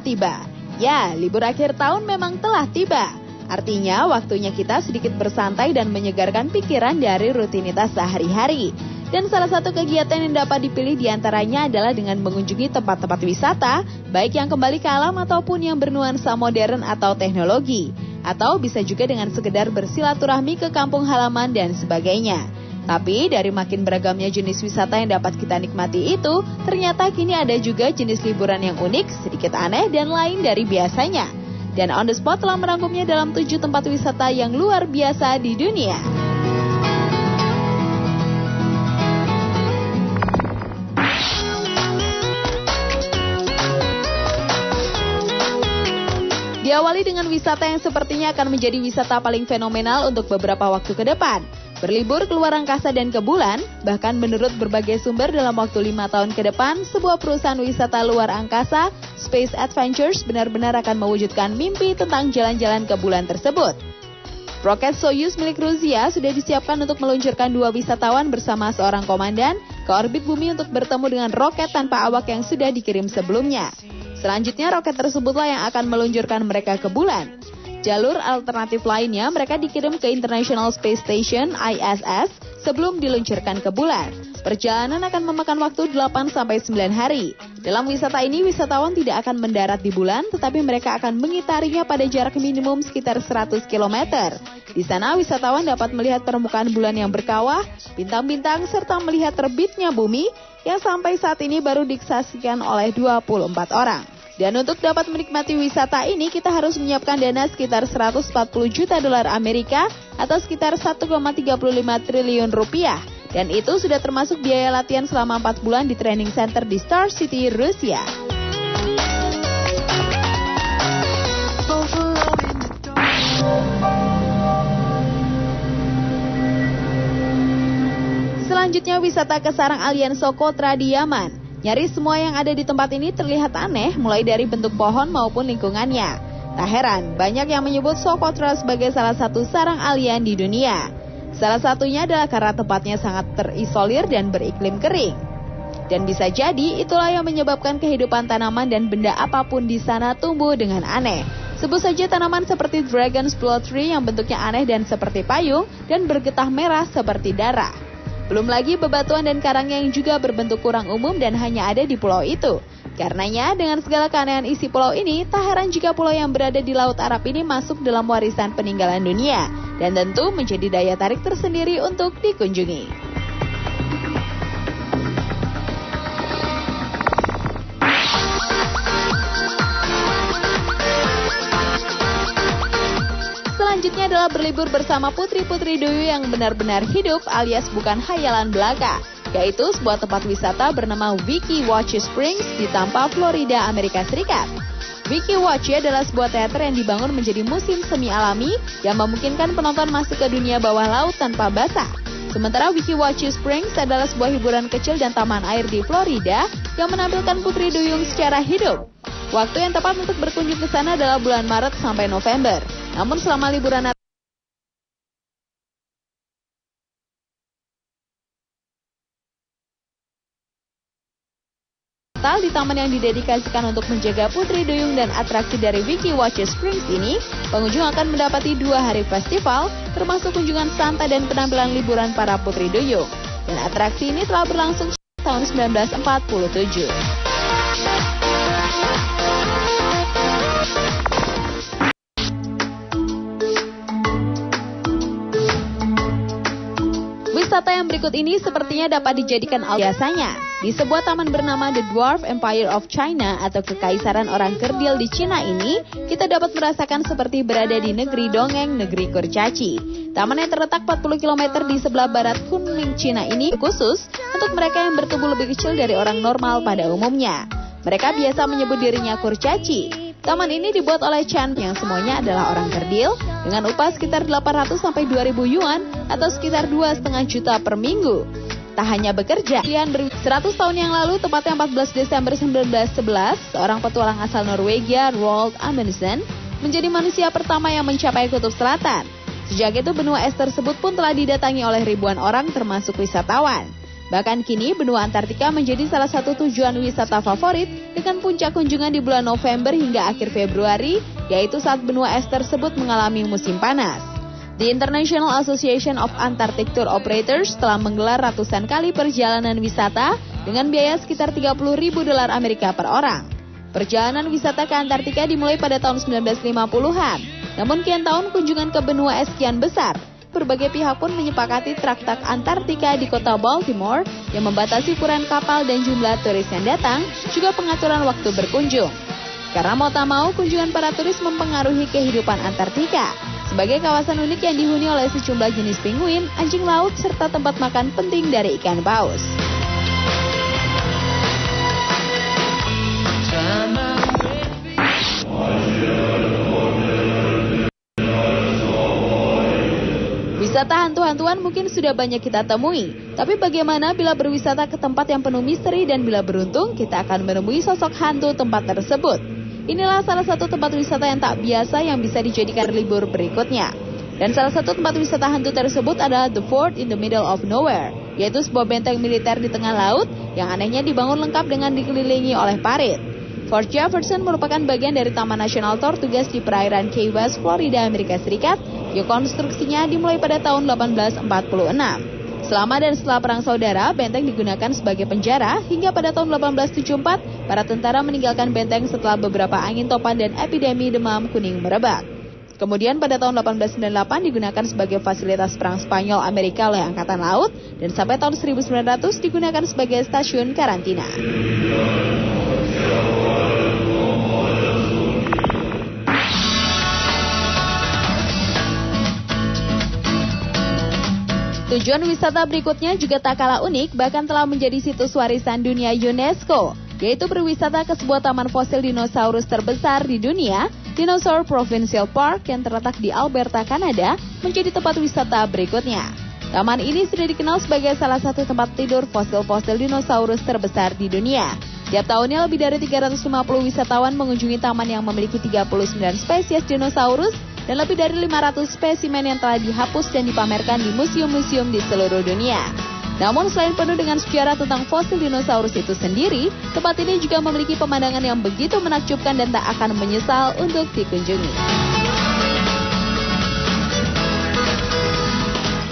tiba. Ya, libur akhir tahun memang telah tiba. Artinya, waktunya kita sedikit bersantai dan menyegarkan pikiran dari rutinitas sehari-hari. Dan salah satu kegiatan yang dapat dipilih diantaranya adalah dengan mengunjungi tempat-tempat wisata, baik yang kembali ke alam ataupun yang bernuansa modern atau teknologi. Atau bisa juga dengan sekedar bersilaturahmi ke kampung halaman dan sebagainya. Tapi dari makin beragamnya jenis wisata yang dapat kita nikmati itu, ternyata kini ada juga jenis liburan yang unik, sedikit aneh dan lain dari biasanya. Dan On The Spot telah merangkumnya dalam 7 tempat wisata yang luar biasa di dunia. Diawali dengan wisata yang sepertinya akan menjadi wisata paling fenomenal untuk beberapa waktu ke depan. Berlibur keluar angkasa dan ke bulan, bahkan menurut berbagai sumber dalam waktu 5 tahun ke depan, sebuah perusahaan wisata luar angkasa, Space Adventures, benar-benar akan mewujudkan mimpi tentang jalan-jalan ke bulan tersebut. Roket Soyuz milik Rusia sudah disiapkan untuk meluncurkan 2 wisatawan bersama seorang komandan ke orbit bumi untuk bertemu dengan roket tanpa awak yang sudah dikirim sebelumnya. Selanjutnya, roket tersebutlah yang akan meluncurkan mereka ke bulan. Jalur alternatif lainnya, mereka dikirim ke International Space Station (ISS) sebelum diluncurkan ke bulan. Perjalanan akan memakan waktu 8-9 hari. Dalam wisata ini, wisatawan tidak akan mendarat di bulan, tetapi mereka akan mengitarinya pada jarak minimum sekitar 100 km. Di sana, wisatawan dapat melihat permukaan bulan yang berkawah, bintang-bintang, serta melihat terbitnya bumi yang sampai saat ini baru disaksikan oleh 24 orang. Dan untuk dapat menikmati wisata ini, kita harus menyiapkan dana sekitar 140 juta dolar Amerika atau sekitar 1,35 triliun rupiah. Dan itu sudah termasuk biaya latihan selama 4 bulan di training center di Star City, Rusia. Selanjutnya, wisata ke sarang alien Socotra di Yaman. Nyaris semua yang ada di tempat ini terlihat aneh, mulai dari bentuk pohon maupun lingkungannya. Tak heran, banyak yang menyebut Socotra sebagai salah satu sarang alien di dunia. Salah satunya adalah karena tempatnya sangat terisolir dan beriklim kering. Dan bisa jadi itulah yang menyebabkan kehidupan tanaman dan benda apapun di sana tumbuh dengan aneh. Sebut saja tanaman seperti Dragon's Blood Tree yang bentuknya aneh dan seperti payung dan bergetah merah seperti darah. Belum lagi bebatuan dan karang yang juga berbentuk kurang umum dan hanya ada di pulau itu. Karenanya, dengan segala keanehan isi pulau ini, tak heran jika pulau yang berada di Laut Arab ini masuk dalam warisan peninggalan dunia. Dan tentu menjadi daya tarik tersendiri untuk dikunjungi. Selanjutnya adalah berlibur bersama putri-putri duyung yang benar-benar hidup alias bukan hayalan belaka, yaitu sebuah tempat wisata bernama Wiki Wachee Springs di Tampa, Florida, Amerika Serikat. Wiki Wachee adalah sebuah teater yang dibangun menjadi musim semi alami yang memungkinkan penonton masuk ke dunia bawah laut tanpa basah. Sementara Wiki Wachee Springs adalah sebuah hiburan kecil dan taman air di Florida yang menampilkan putri duyung secara hidup. Waktu yang tepat untuk berkunjung ke sana adalah bulan Maret sampai November. Namun selama liburan Natal di taman yang didedikasikan untuk menjaga putri duyung dan atraksi dari Wiki Wachee Springs ini, pengunjung akan mendapati 2 hari festival, termasuk kunjungan santai dan penampilan liburan para putri duyung. Dan atraksi ini telah berlangsung tahun 1947. Wisata yang berikut ini sepertinya dapat dijadikan biasanya. Di sebuah taman bernama The Dwarf Empire of China atau Kekaisaran Orang Kerdil di Cina ini, kita dapat merasakan seperti berada di negeri dongeng, negeri kurcaci. Taman yang terletak 40 km di sebelah barat Kunming, Cina ini khusus untuk mereka yang bertubuh lebih kecil dari orang normal pada umumnya. Mereka biasa menyebut dirinya kurcaci. Taman ini dibuat oleh Chan yang semuanya adalah orang kerdil dengan upah sekitar 800 sampai 2.000 yuan atau sekitar 2,5 juta per minggu. Tak hanya bekerja, 100 tahun yang lalu, tepatnya 14 Desember 1911, seorang petualang asal Norwegia, Roald Amundsen, menjadi manusia pertama yang mencapai kutub selatan. Sejak itu benua es tersebut pun telah didatangi oleh ribuan orang termasuk wisatawan. Bahkan kini benua Antartika menjadi salah satu tujuan wisata favorit dengan puncak kunjungan di bulan November hingga akhir Februari, yaitu saat benua es tersebut mengalami musim panas. The International Association of Antarctic Tour Operators telah menggelar ratusan kali perjalanan wisata dengan biaya sekitar $30.000 Amerika per orang. Perjalanan wisata ke Antartika dimulai pada tahun 1950-an, namun kian tahun kunjungan ke benua es kian besar. Berbagai pihak pun menyepakati Traktat Antartika di kota Baltimore yang membatasi ukuran kapal dan jumlah turis yang datang, juga pengaturan waktu berkunjung. Karena mau tak mau, kunjungan para turis mempengaruhi kehidupan Antartika sebagai kawasan unik yang dihuni oleh sejumlah jenis penguin, anjing laut, serta tempat makan penting dari ikan paus. Wisata hantu-hantuan mungkin sudah banyak kita temui, tapi bagaimana bila berwisata ke tempat yang penuh misteri dan bila beruntung kita akan menemui sosok hantu tempat tersebut. Inilah salah satu tempat wisata yang tak biasa yang bisa dijadikan libur berikutnya. Dan salah satu tempat wisata hantu tersebut adalah The Fort in the Middle of Nowhere, yaitu sebuah benteng militer di tengah laut yang anehnya dibangun lengkap dengan dikelilingi oleh parit. Fort Jefferson merupakan bagian dari Taman Nasional Tortugas di perairan Key West, Florida, Amerika Serikat, yang konstruksinya dimulai pada tahun 1846. Selama dan setelah Perang Saudara, benteng digunakan sebagai penjara hingga pada tahun 1874, para tentara meninggalkan benteng setelah beberapa angin topan dan epidemi demam kuning merebak. Kemudian pada tahun 1898 digunakan sebagai fasilitas perang Spanyol Amerika oleh Angkatan Laut, dan sampai tahun 1900 digunakan sebagai stasiun karantina. Tujuan wisata berikutnya juga tak kalah unik, bahkan telah menjadi situs warisan dunia UNESCO, yaitu berwisata ke sebuah taman fosil dinosaurus terbesar di dunia, Dinosaur Provincial Park yang terletak di Alberta, Kanada, menjadi tempat wisata berikutnya. Taman ini sudah dikenal sebagai salah satu tempat tidur fosil-fosil dinosaurus terbesar di dunia. Tiap tahunnya lebih dari 350 wisatawan mengunjungi taman yang memiliki 39 spesies dinosaurus dan lebih dari 500 spesimen yang telah dihapus dan dipamerkan di museum-museum di seluruh dunia. Namun selain penuh dengan sejarah tentang fosil dinosaurus itu sendiri, tempat ini juga memiliki pemandangan yang begitu menakjubkan dan tak akan menyesal untuk dikunjungi.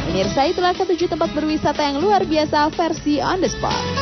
Pemirsa, itulah ketujuh tempat berwisata yang luar biasa versi On The Spot.